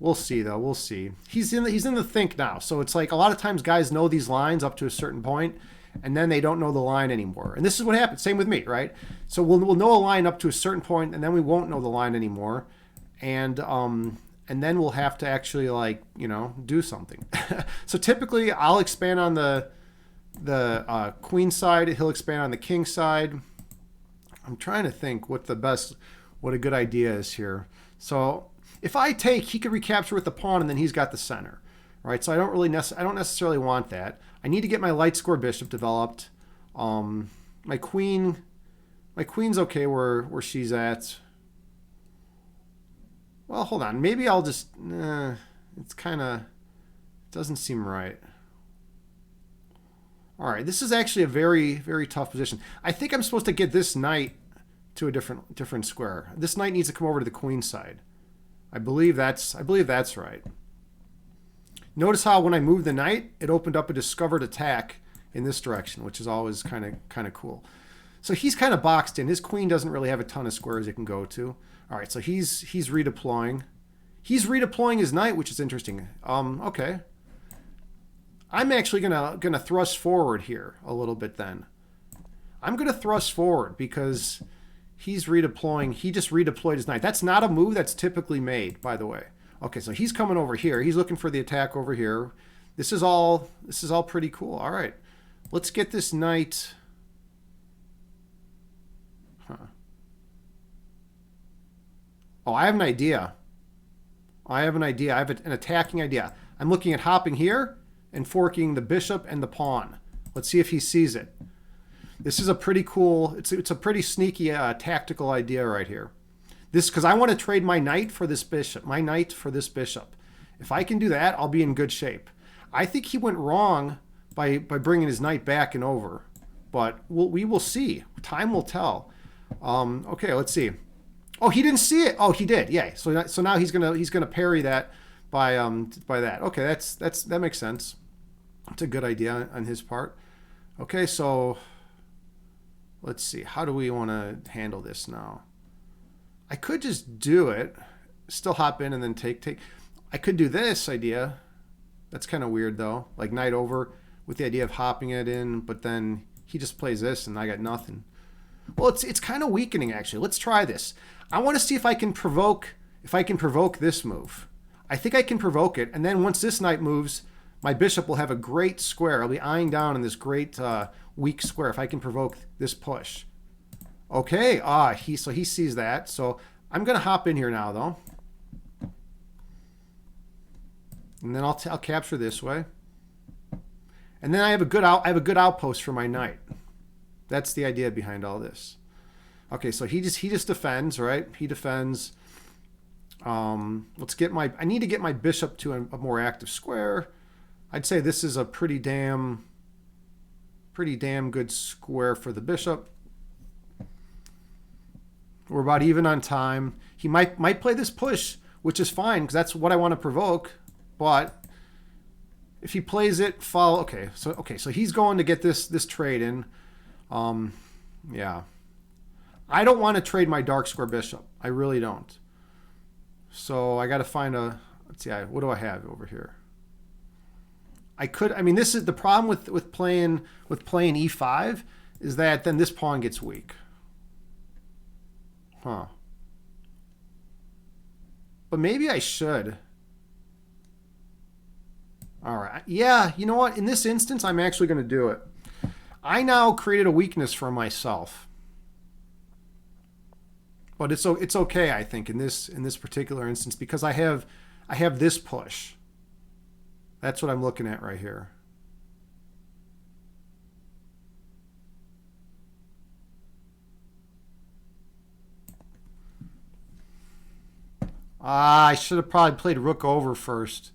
We'll see, though. We'll see. He's in the think now. So it's like a lot of times guys know these lines up to a certain point, and then they don't know the line anymore. And this is what happens. Same with me, right? So we'll know a line up to a certain point, and then we won't know the line anymore. And then we'll have to actually, like, do something. So typically, I'll expand on the queen side. He'll expand on the king side. I'm trying to think what a good idea is here. So if I take, he could recapture with the pawn, and then he's got the center, right? So I don't necessarily want that. I need to get my light square bishop developed. My queen's okay where she's at. Well, hold on. Maybe I'll just. It's kind of doesn't seem right. All right, this is actually a very, very tough position. I think I'm supposed to get this knight to a different square. This knight needs to come over to the queen side. I believe that's right. Notice how when I moved the knight, it opened up a discovered attack in this direction, which is always kind of cool. So he's kind of boxed in. His queen doesn't really have a ton of squares it can go to. All right, so he's redeploying. He's redeploying his knight, which is interesting. Okay. I'm actually gonna thrust forward here a little bit then. I'm gonna thrust forward because he's redeploying. He just redeployed his knight. That's not a move that's typically made, by the way. Okay, so he's coming over here. He's looking for the attack over here. This is all pretty cool. All right. Let's get this knight. Oh, I have an idea. I have an attacking idea. I'm looking at hopping here and forking the bishop and the pawn. Let's see if he sees it. This is a pretty cool, it's a pretty sneaky tactical idea right here. This, because I want to trade my knight for this bishop. If I can do that, I'll be in good shape. I think he went wrong by bringing his knight back and over, but we will see. Time will tell. Okay, let's see. Oh, he didn't see it. Oh, he did. Yeah. So now he's gonna parry that by that. Okay, that makes sense. It's a good idea on his part. Okay, so let's see. How do we want to handle this now? I could just do it, still hop in and then take. I could do this idea. That's kind of weird though. Like knight over with the idea of hopping it in, but then he just plays this and I got nothing. Well, it's kind of weakening actually. Let's try this. I want to see if I can provoke this move. I think I can provoke it, and then once this knight moves, my bishop will have a great square. I'll be eyeing down in this great weak square if I can provoke this push. Okay, so he sees that. So I'm going to hop in here now, though. And then I'll capture this way. And then I have a good outpost for my knight. That's the idea behind all this. Okay, so he just defends, right? He defends. Let's get I need to get my bishop to a more active square. I'd say this is a pretty damn good square for the bishop. We're about even on time. He might play this push, which is fine because that's what I want to provoke. But if he plays it, follow. Okay, so he's going to get this trade in. Yeah, I don't want to trade my dark square bishop. I really don't. So I got to find a. Let's see. What do I have over here? I mean, this is the problem with playing e5 is that then this pawn gets weak. Huh. But maybe I should. All right. Yeah, you know what? In this instance, I'm actually going to do it. I now created a weakness for myself. But it's okay, I think, in this particular instance because I have this push. That's what I'm looking at right here. I should have probably played rook over first.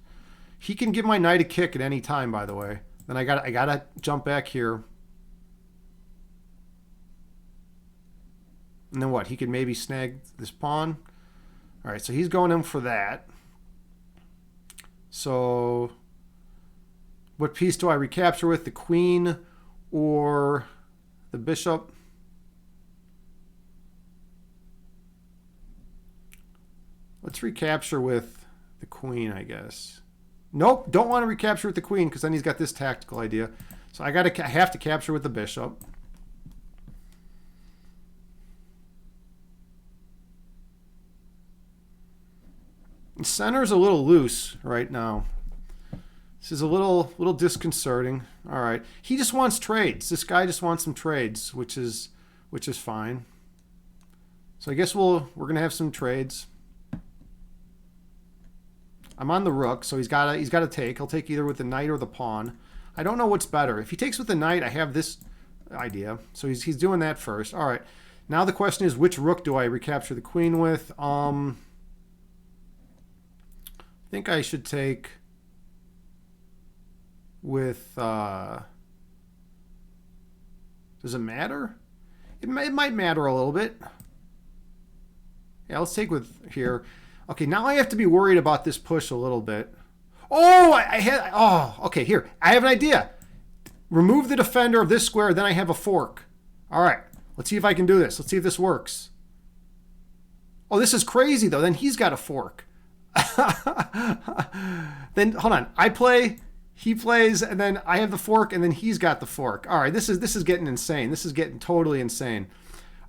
He can give my knight a kick at any time, by the way. Then I gotta jump back here. And then what? He could maybe snag this pawn. All right, so he's going in for that. So what piece do I recapture with? The queen or the bishop? Let's recapture with the queen, I guess. Nope, don't want to recapture with the queen because then he's got this tactical idea. So I have to capture with the bishop. The center's a little loose right now. This is a little disconcerting. All right, he just wants trades. This guy just wants some trades, which is fine. So I guess we're gonna have some trades. I'm on the rook, so he's got to take. He'll take either with the knight or the pawn. I don't know what's better. If he takes with the knight, I have this idea. So he's doing that first. All right. Now the question is, which rook do I recapture the queen with? I think I should take with. Does it matter? It might matter a little bit. Yeah, let's take with here. Okay, now I have to be worried about this push a little bit. Oh, okay, here. I have an idea. Remove the defender of this square, then I have a fork. All right, let's see if I can do this. Let's see if this works. Oh, this is crazy, though. Then he's got a fork. Then, hold on. I play, he plays, and then I have the fork, and then he's got the fork. All right, this is getting insane. This is getting totally insane.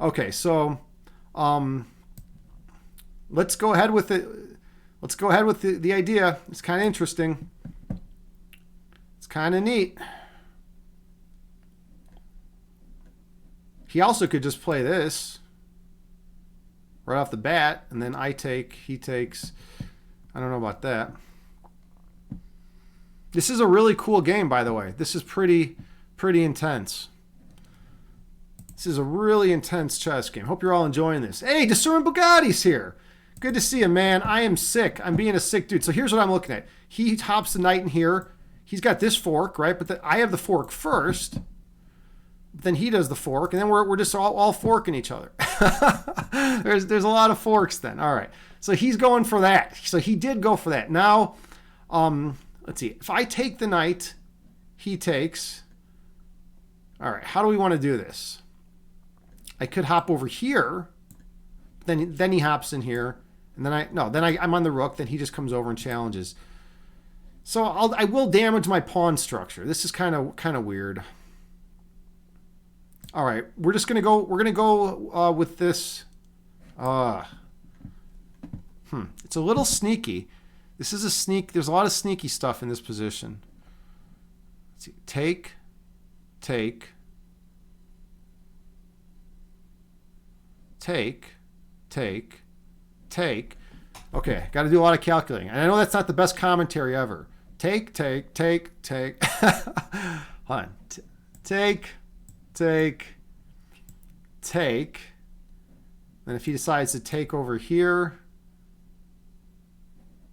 Okay, so... let's go ahead with it. Let's go ahead with the idea. It's kind of interesting. It's kind of neat. He also could just play this right off the bat, and then I take, he takes. I don't know about that. This is a really cool game, by the way. This is pretty intense. This is a really intense chess game. Hope you're all enjoying this. Hey, Discern Bugatti's here. Good to see you, man. I am sick. I'm being a sick dude. So here's what I'm looking at. He hops the knight in here. He's got this fork, right? But I have the fork first. Then he does the fork, and then we're just all forking each other. There's a lot of forks then. All right. So he's going for that. So he did go for that. Now, let's see. If I take the knight, he takes. All right. How do we want to do this? I could hop over here. Then he hops in here. And then I'm on the rook. Then he just comes over and challenges. So I will damage my pawn structure. This is kind of weird. All right, we're gonna go with this. It's a little sneaky. This is a sneak. There's a lot of sneaky stuff in this position. let's see, take, take, take, take, take. Okay, got to do a lot of calculating. And I know that's not the best commentary ever. Take, take, take, take. Hold on. Take, take, take. Then if he decides to take over here,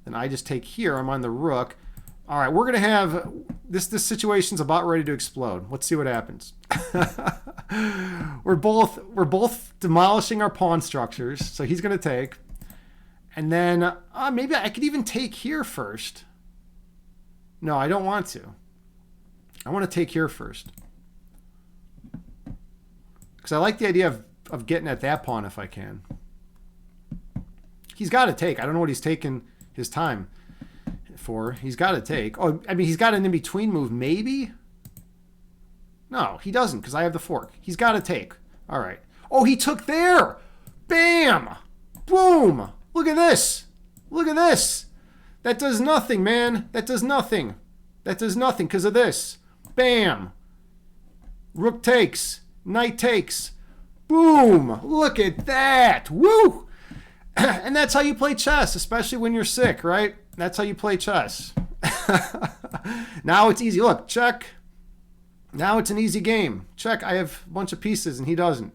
then I just take here. I'm on the rook. All right, we're going to have this situation's about ready to explode. Let's see what happens. We're both demolishing our pawn structures. So he's going to take. And then maybe I could even take here first. No, I don't want to. I want to take here first. Because I like the idea of getting at that pawn if I can. He's got to take. I don't know what he's taking his time for. He's got to take. Oh, I mean, he's got an in-between move, maybe? No, he doesn't because I have the fork. He's got to take. All right. Oh, he took there. Bam. Boom. Look at this. Look at this. That does nothing, man. That does nothing. That does nothing because of this. Bam. Rook takes. Knight takes. Boom. Look at that. Woo. And that's how you play chess, especially when you're sick, right? That's how you play chess. Now it's easy. Look, check. Now it's an easy game. Check. I have a bunch of pieces and he doesn't.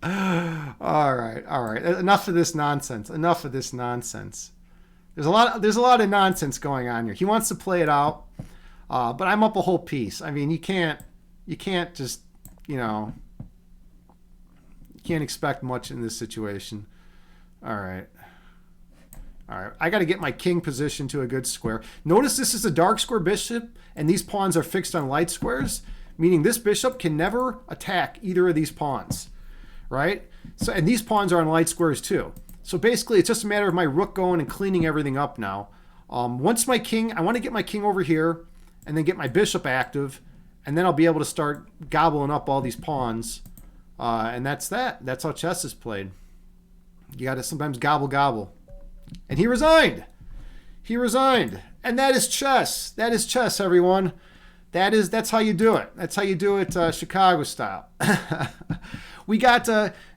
All right. Enough of this nonsense. There's a lot of nonsense going on here. He wants to play it out, but I'm up a whole piece. I mean, you can't just, you can't expect much in this situation. All right. I got to get my king position to a good square. Notice this is a dark square bishop, and these pawns are fixed on light squares, meaning this bishop can never attack either of these pawns, right? So, and these pawns are on light squares too. So basically, it's just a matter of my rook going and cleaning everything up now. Once my king, I want to get my king over here, and then get my bishop active, and then I'll be able to start gobbling up all these pawns. And that's that. That's how chess is played. You got to sometimes gobble. And he resigned. And that is chess. That is chess, everyone. That's how you do it. That's how you do it Chicago style. We got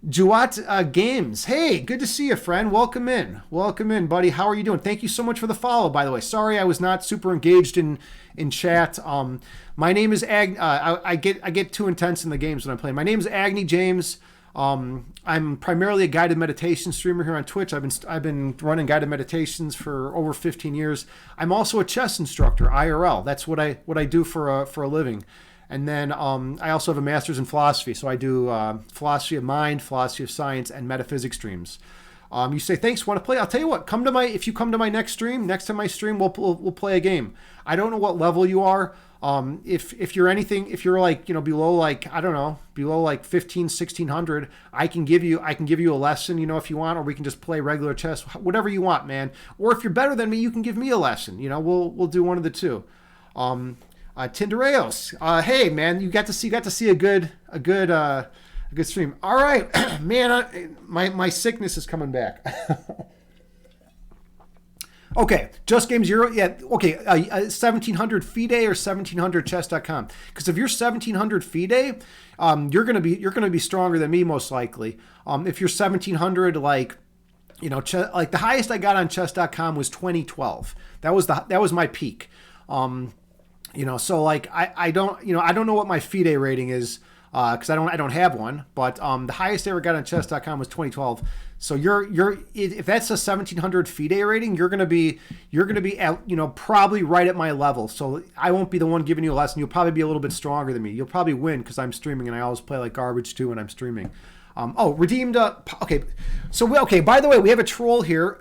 Juat Games. Hey, good to see you, friend. Welcome in, buddy. How are you doing? Thank you so much for the follow, by the way. Sorry I was not super engaged in chat. My name is I get too intense in the games when I'm playing. My name is Agni James. I'm primarily a guided meditation streamer here on Twitch. I've been running guided meditations for over 15 years. I'm also a chess instructor, IRL. That's what I do for a living. And then I also have a master's in philosophy. So I do philosophy of mind, philosophy of science, and metaphysics streams. You say, thanks, want to play? I'll tell you what, if you come to my next time I stream, we'll play a game. I don't know what level you are. If you're like, below like, I don't know, below like 1600, I can give you a lesson, if you want, or we can just play regular chess, whatever you want, man. Or if you're better than me, you can give me a lesson, we'll do one of the two. Tindereos, hey man, you got to see a good stream. All right, man, my sickness is coming back. Okay, Just Game Zero. Yeah, okay, 1700 FIDE or 1700chess.com. Because if you're 1700 FIDE, you're gonna be stronger than me most likely. If you're 1700, like the highest I got on chess.com was 2012. That was my peak. So like I don't know what my FIDE rating is. Because I don't have one, but the highest I ever got on chess.com was 2012. So if that's a 1700 FIDE rating, you're gonna be at, probably right at my level. So I won't be the one giving you a lesson. You'll probably be a little bit stronger than me. You'll probably win because I'm streaming and I always play like garbage too when I'm streaming. Redeemed. Okay. By the way, we have a troll here.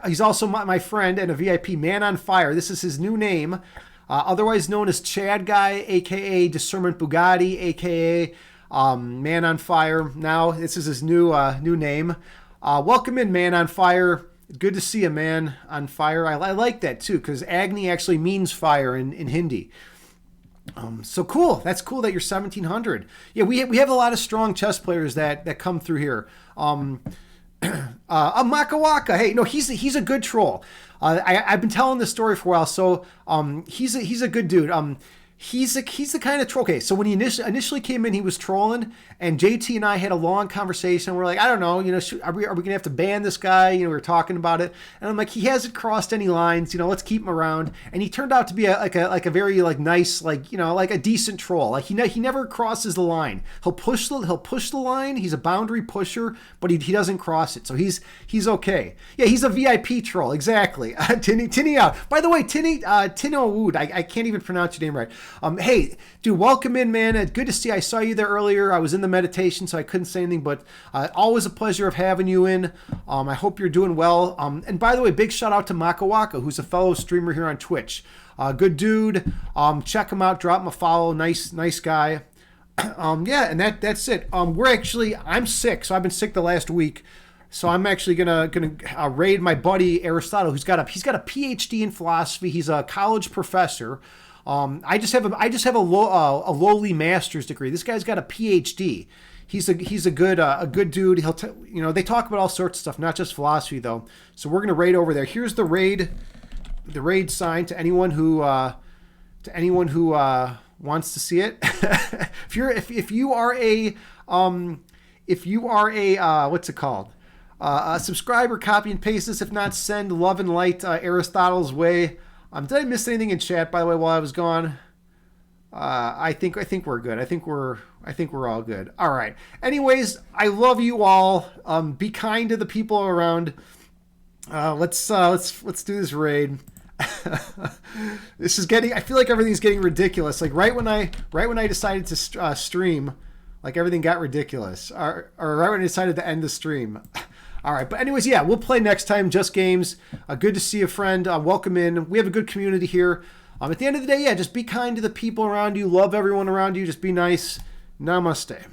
He's also my friend and a VIP, Man on Fire. This is his new name. Otherwise known as Chad Guy, aka Discernment Bugatti, aka Man on Fire. Now this is his new name. Welcome in, Man on Fire. Good to see you, Man on Fire. I like that too, because Agni actually means fire in Hindi. So cool. That's cool that you're 1700. Yeah, we have a lot of strong chess players that come through here. Makawaka. Hey, no, he's a good troll. I've been telling this story for a while. So he's a good dude. He's the kind of troll. Okay, so when he initially came in, he was trolling, and JT and I had a long conversation. We're like, I don't know, are we gonna have to ban this guy? We were talking about it, and I'm like, he hasn't crossed any lines. Let's keep him around. And he turned out to be a very nice, like a decent troll. Like he never crosses the line. He'll push the line. He's a boundary pusher, but he doesn't cross it. So he's okay. Yeah, he's a VIP troll. Exactly. Tinny out. By the way, Tino Wood. I can't even pronounce your name right. Hey, dude, welcome in, man. Good to see you. I saw you there earlier. I was in the meditation, so I couldn't say anything, but always a pleasure of having you in. I hope you're doing well. And by the way, big shout out to Makawaka, who's a fellow streamer here on Twitch. Good dude. Check him out. Drop him a follow. Nice guy. Yeah, and that's it. I'm sick, so I've been sick the last week. So I'm actually gonna raid my buddy Aristotle, who's got a PhD in philosophy. He's a college professor. I just have a lowly master's degree. This guy's got a PhD. He's a good dude. They talk about all sorts of stuff, not just philosophy though. So we're gonna raid over there. Here's the raid sign to anyone who wants to see it. if you are a what's it called? A subscriber, copy and paste this. If not, send love and light Aristotle's way. Did I miss anything in chat, by the way, while I was gone? I think we're good. I think we're all good. All right. Anyways, I love you all. Be kind to the people around. Let's do this raid. I feel like everything's getting ridiculous. Like right when I decided to stream, like everything got ridiculous. Or right when I decided to end the stream. All right, but anyways, yeah, we'll play next time. Just Games. Good to see you, friend. Welcome in. We have a good community here. At the end of the day, yeah, just be kind to the people around you. Love everyone around you. Just be nice. Namaste.